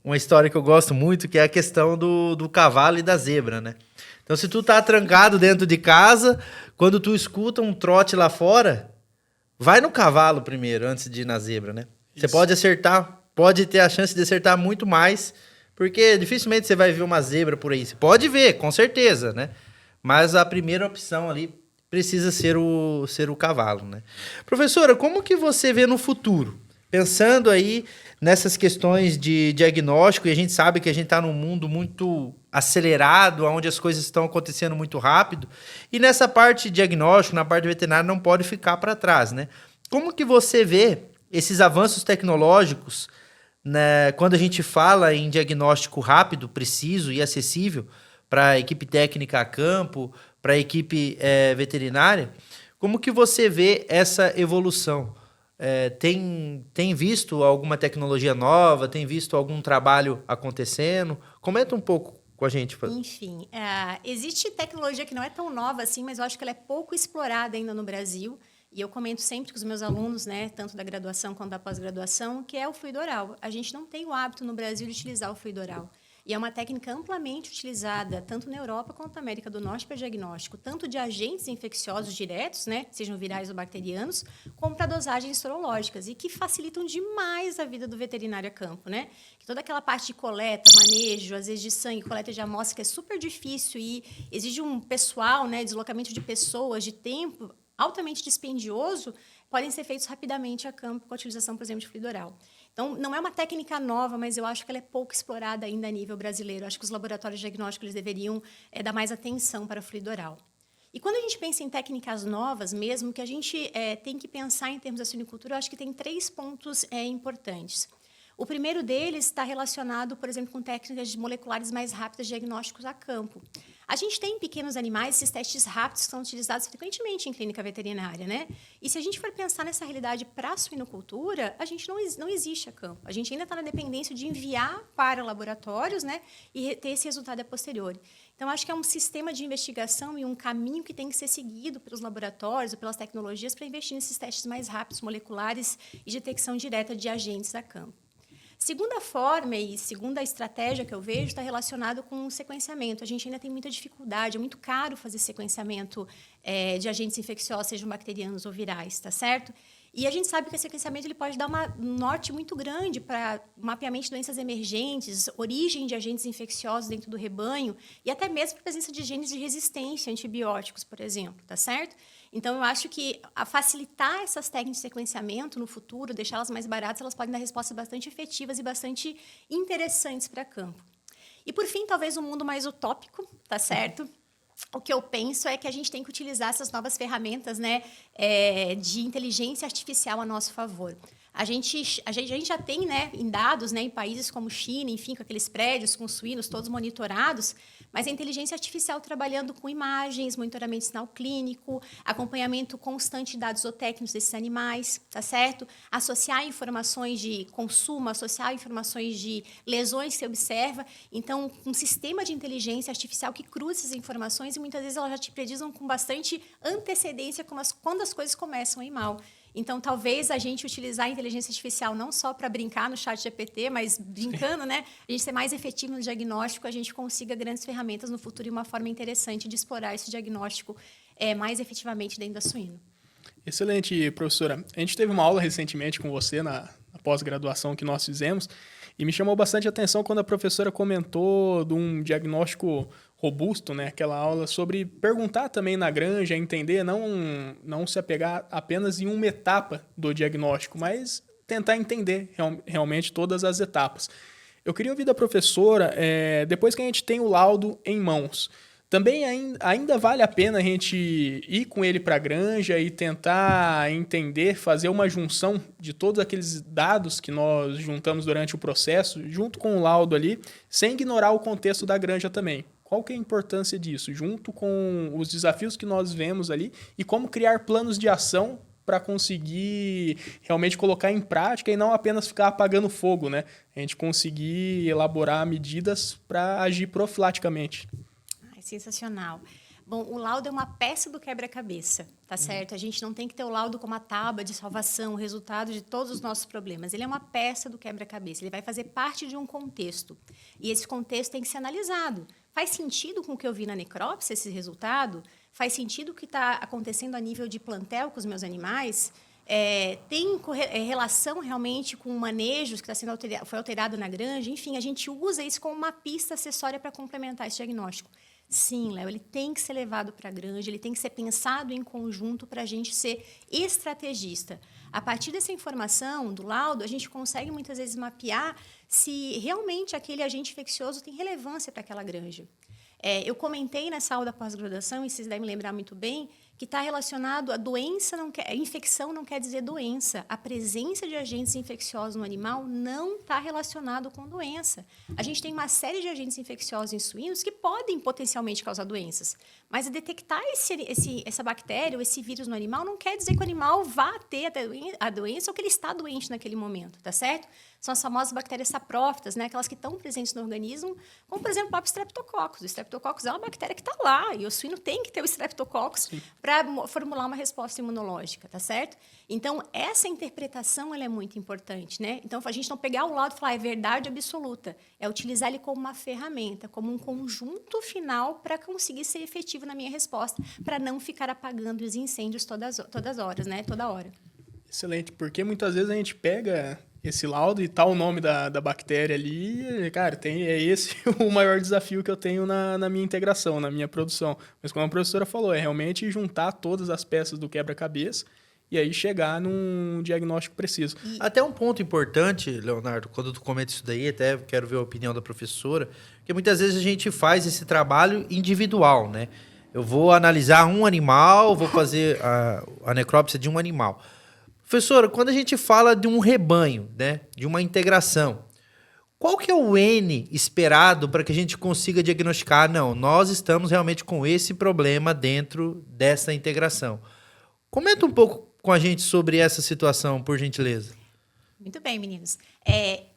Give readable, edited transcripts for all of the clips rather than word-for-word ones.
uma história que eu gosto muito, que é a questão do cavalo e da zebra, né? Então, se tu tá trancado dentro de casa, quando tu escuta um trote lá fora, vai no cavalo primeiro, antes de ir na zebra, né? Você Isso. pode acertar, pode ter a chance de acertar muito mais, porque dificilmente você vai ver uma zebra por aí. Você pode ver, com certeza, né? Mas a primeira opção ali precisa ser o cavalo, né? Professora, como que você vê no futuro? Pensando aí nessas questões de diagnóstico, e a gente sabe que a gente está num mundo muito acelerado, onde as coisas estão acontecendo muito rápido, e nessa parte de diagnóstico, na parte veterinária, não pode ficar para trás, né? Como que você vê esses avanços tecnológicos, né, quando a gente fala em diagnóstico rápido, preciso e acessível para a equipe técnica a campo, para a equipe veterinária, como que você vê essa evolução? Tem visto alguma tecnologia nova? Tem visto algum trabalho acontecendo? Comenta um pouco com a gente. Enfim, existe tecnologia que não é tão nova assim, mas eu acho que ela é pouco explorada ainda no Brasil. E eu comento sempre com os meus alunos, né, tanto da graduação quanto da pós-graduação, que é o fluido oral. A gente não tem o hábito no Brasil de utilizar o fluido oral. E é uma técnica amplamente utilizada tanto na Europa quanto na América do Norte para diagnóstico, tanto de agentes infecciosos diretos, né, sejam virais ou bacterianos, como para dosagens sorológicas, e que facilitam demais a vida do veterinário a campo, né? Que toda aquela parte de coleta, manejo, às vezes de sangue, coleta de amostra, que é super difícil e exige um pessoal, né, deslocamento de pessoas, de tempo, altamente dispendioso, podem ser feitos rapidamente a campo com a utilização, por exemplo, de fluido oral. Então, não é uma técnica nova, mas eu acho que ela é pouco explorada ainda a nível brasileiro. Eu acho que os laboratórios diagnósticos eles deveriam dar mais atenção para o fluido oral. E quando a gente pensa em técnicas novas mesmo, que a gente tem que pensar em termos da suinicultura, eu acho que tem 3 pontos importantes. O primeiro deles está relacionado, por exemplo, com técnicas moleculares mais rápidas de diagnósticos a campo. A gente tem em pequenos animais esses testes rápidos que são utilizados frequentemente em clínica veterinária, né? E se a gente for pensar nessa realidade para a suinocultura, a gente não existe a campo. A gente ainda está na dependência de enviar para laboratórios, né? E ter esse resultado a posteriori. Então, acho que é um sistema de investigação e um caminho que tem que ser seguido pelos laboratórios ou pelas tecnologias para investir nesses testes mais rápidos, moleculares e de detecção direta de agentes a campo. Segunda forma e segunda estratégia que eu vejo está relacionado com o sequenciamento. A gente ainda tem muita dificuldade, é muito caro fazer sequenciamento de agentes infecciosos, sejam bacterianos ou virais, tá certo? E a gente sabe que o sequenciamento ele pode dar um norte muito grande para mapeamento de doenças emergentes, origem de agentes infecciosos dentro do rebanho e até mesmo para a presença de genes de resistência a antibióticos, por exemplo, tá certo? Então, eu acho que a facilitar essas técnicas de sequenciamento no futuro, deixá-las mais baratas, elas podem dar respostas bastante efetivas e bastante interessantes para campo. E, por fim, talvez um mundo mais utópico, tá certo? O que eu penso é que a gente tem que utilizar essas novas ferramentas, né, de inteligência artificial a nosso favor. A gente já tem, né, em dados, né, em países como China, enfim, com aqueles prédios com suínos todos monitorados, mas a inteligência artificial trabalhando com imagens, monitoramento de sinal clínico, acompanhamento constante de dados zootécnicos desses animais, tá certo? Associar informações de consumo, associar informações de lesões que se observa. Então, um sistema de inteligência artificial que cruza essas informações e muitas vezes elas já te predizem com bastante antecedência quando as coisas começam a ir mal. Então, talvez a gente utilizar a inteligência artificial não só para brincar no chat GPT, mas brincando, né? A gente ser mais efetivo no diagnóstico, a gente consiga grandes ferramentas no futuro e uma forma interessante de explorar esse diagnóstico mais efetivamente dentro da suíno. Excelente, professora. A gente teve uma aula recentemente com você na pós-graduação que nós fizemos e me chamou bastante a atenção quando a professora comentou de um diagnóstico robusto, né? Aquela aula sobre perguntar também na granja, entender, não se apegar apenas em uma etapa do diagnóstico, mas tentar entender realmente todas as etapas. Eu queria ouvir da professora, depois que a gente tem o laudo em mãos, também ainda vale a pena a gente ir com ele para a granja e tentar entender, fazer uma junção de todos aqueles dados que nós juntamos durante o processo, junto com o laudo ali, sem ignorar o contexto da granja também. Qual que é a importância disso, junto com os desafios que nós vemos ali e como criar planos de ação para conseguir realmente colocar em prática e não apenas ficar apagando fogo, né? A gente conseguir elaborar medidas para agir profilaticamente. Sensacional. Bom, o laudo é uma peça do quebra-cabeça, tá certo? A gente não tem que ter o laudo como a tábua de salvação, o resultado de todos os nossos problemas. Ele é uma peça do quebra-cabeça, ele vai fazer parte de um contexto. E esse contexto tem que ser analisado. Faz sentido com o que eu vi na necrópsia, esse resultado? Faz sentido o que está acontecendo a nível de plantel com os meus animais? Tem relação realmente com o manejo que foi alterado na granja? Enfim, a gente usa isso como uma pista acessória para complementar esse diagnóstico. Sim, Léo, ele tem que ser levado para a granja, ele tem que ser pensado em conjunto para a gente ser estrategista. A partir dessa informação do laudo, a gente consegue muitas vezes mapear se realmente aquele agente infeccioso tem relevância para aquela granja. Eu comentei nessa aula da pós-graduação, e vocês devem lembrar muito bem, que está relacionado a doença, infecção não quer dizer doença. A presença de agentes infecciosos no animal não está relacionado com doença. A gente tem uma série de agentes infecciosos em suínos que podem potencialmente causar doenças. Mas detectar essa bactéria ou esse vírus no animal não quer dizer que o animal vá ter a doença ou que ele está doente naquele momento, tá certo? São as famosas bactérias saprófitas, né? Aquelas que estão presentes no organismo, como, por exemplo, o próprio Streptococcus. O Streptococcus é uma bactéria que está lá, e o suíno tem que ter o Streptococcus para formular uma resposta imunológica, tá certo? Então, essa interpretação ela é muito importante, né? Então, a gente não pegar o laudo e falar é verdade absoluta, é utilizar ele como uma ferramenta, como um conjunto final para conseguir ser efetivo na minha resposta, para não ficar apagando os incêndios todas as horas, né? Toda hora. Excelente, porque muitas vezes a gente pega esse laudo e tá o nome da bactéria ali, cara, é esse o maior desafio que eu tenho na minha integração, na minha produção. Mas como a professora falou, é realmente juntar todas as peças do quebra-cabeça e aí chegar num diagnóstico preciso. Até um ponto importante, Leonardo, quando tu comenta isso daí, até quero ver a opinião da professora, porque muitas vezes a gente faz esse trabalho individual, né? Eu vou analisar um animal, vou fazer a necrópsia de um animal. Professora, quando a gente fala de um rebanho, né, de uma integração, qual que é o N esperado para que a gente consiga diagnosticar? Não, nós estamos realmente com esse problema dentro dessa integração. Comenta um pouco com a gente sobre essa situação, por gentileza. Muito bem, meninos.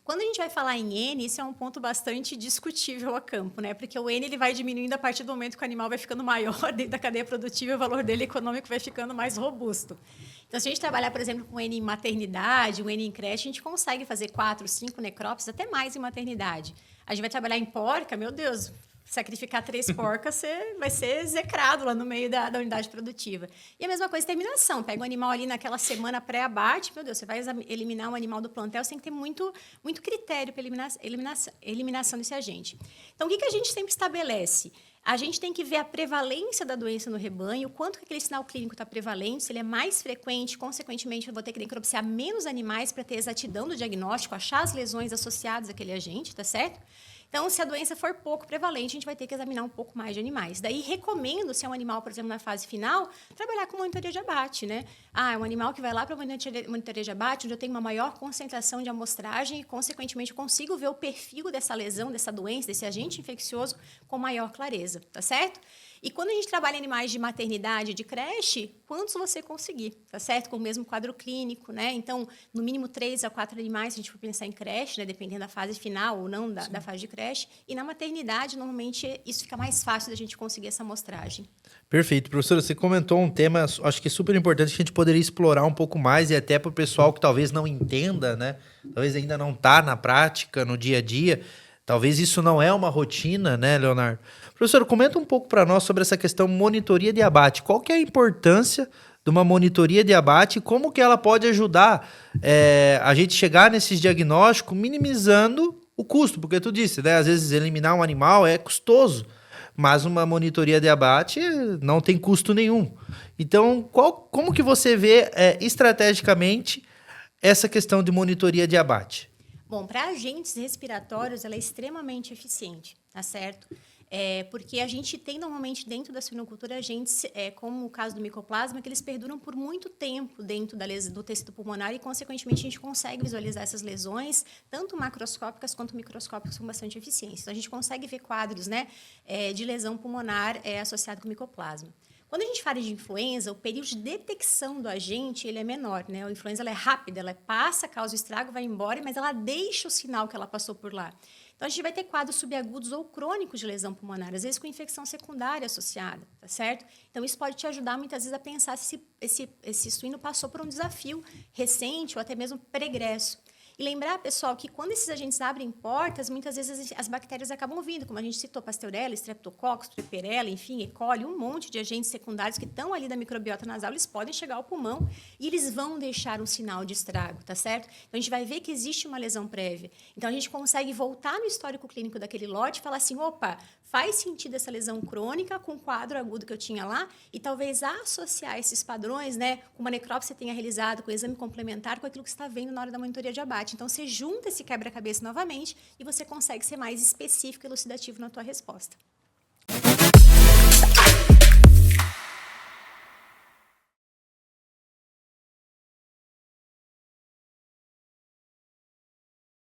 Quando a gente vai falar em N, isso é um ponto bastante discutível a campo, né? Porque o N ele vai diminuindo a partir do momento que o animal vai ficando maior dentro da cadeia produtiva e o valor dele econômico vai ficando mais robusto. Então, se a gente trabalhar, por exemplo, com N em maternidade, um N em creche, a gente consegue fazer 4, 5 necrópsias, até mais em maternidade. A gente vai trabalhar em porca, meu Deus, sacrificar 3 porcas, você vai ser execrado lá no meio da unidade produtiva. E a mesma coisa, terminação. Pega um animal ali naquela semana pré-abate, meu Deus, você vai eliminar um animal do plantel, você tem que ter muito, muito critério para eliminação desse agente. Então, o que a gente sempre estabelece? A gente tem que ver a prevalência da doença no rebanho, o quanto que aquele sinal clínico está prevalente, se ele é mais frequente, consequentemente, eu vou ter que necropsiar menos animais para ter exatidão do diagnóstico, achar as lesões associadas àquele agente, tá certo? Então, se a doença for pouco prevalente, a gente vai ter que examinar um pouco mais de animais. Daí, recomendo, se é um animal, por exemplo, na fase final, trabalhar com monitoria de abate, né? É um animal que vai lá para a monitoria de abate, onde eu tenho uma maior concentração de amostragem e, consequentemente, eu consigo ver o perfil dessa lesão, dessa doença, desse agente infeccioso com maior clareza, tá certo? E quando a gente trabalha em animais de maternidade, de creche, quantos você conseguir, tá certo? Com o mesmo quadro clínico, né? Então, no mínimo 3 a 4 animais, se a gente for pensar em creche, né? Dependendo da fase final ou não da fase de creche. E na maternidade, normalmente, isso fica mais fácil da gente conseguir essa amostragem. Perfeito. Professora, você comentou um tema, acho que é super importante, que a gente poderia explorar um pouco mais, e até para o pessoal que talvez não entenda, né? Talvez ainda não está na prática, no dia a dia. Talvez isso não é uma rotina, né, Leonardo? Professor, comenta um pouco para nós sobre essa questão monitoria de abate. Qual que é a importância de uma monitoria de abate e como que ela pode ajudar a gente chegar nesses diagnósticos minimizando o custo? Porque tu disse, né, às vezes eliminar um animal é custoso, mas uma monitoria de abate não tem custo nenhum. Então, como que você vê estrategicamente essa questão de monitoria de abate? Bom, para agentes respiratórios, ela é extremamente eficiente, tá certo? Porque a gente tem, normalmente, dentro da suinocultura, agentes, como o caso do micoplasma, que eles perduram por muito tempo dentro do tecido pulmonar e, consequentemente, a gente consegue visualizar essas lesões, tanto macroscópicas quanto microscópicas, com bastante eficiência. Então, a gente consegue ver quadros, né, de lesão pulmonar associado com micoplasma. Quando a gente fala de influenza, o período de detecção do agente ele é menor, né? A influenza ela é rápida, ela passa, causa o estrago, vai embora, mas ela deixa o sinal que ela passou por lá. Então, a gente vai ter quadros subagudos ou crônicos de lesão pulmonar, às vezes com infecção secundária associada, tá certo? Então, isso pode te ajudar muitas vezes a pensar se esse suíno passou por um desafio recente ou até mesmo pregresso. E lembrar, pessoal, que quando esses agentes abrem portas, muitas vezes as bactérias acabam vindo, como a gente citou, Pasteurella, Streptococcus, Treponema, enfim, E. coli, um monte de agentes secundários que estão ali da microbiota nasal, eles podem chegar ao pulmão e eles vão deixar um sinal de estrago, tá certo? Então, a gente vai ver que existe uma lesão prévia. Então, a gente consegue voltar no histórico clínico daquele lote e falar assim, opa, faz sentido essa lesão crônica com o quadro agudo que eu tinha lá e talvez associar esses padrões, né, com uma necrópsia que você tenha realizado, com o exame complementar, com aquilo que você está vendo na hora da monitoria de abate. Então, você junta esse quebra-cabeça novamente e você consegue ser mais específico e elucidativo na tua resposta.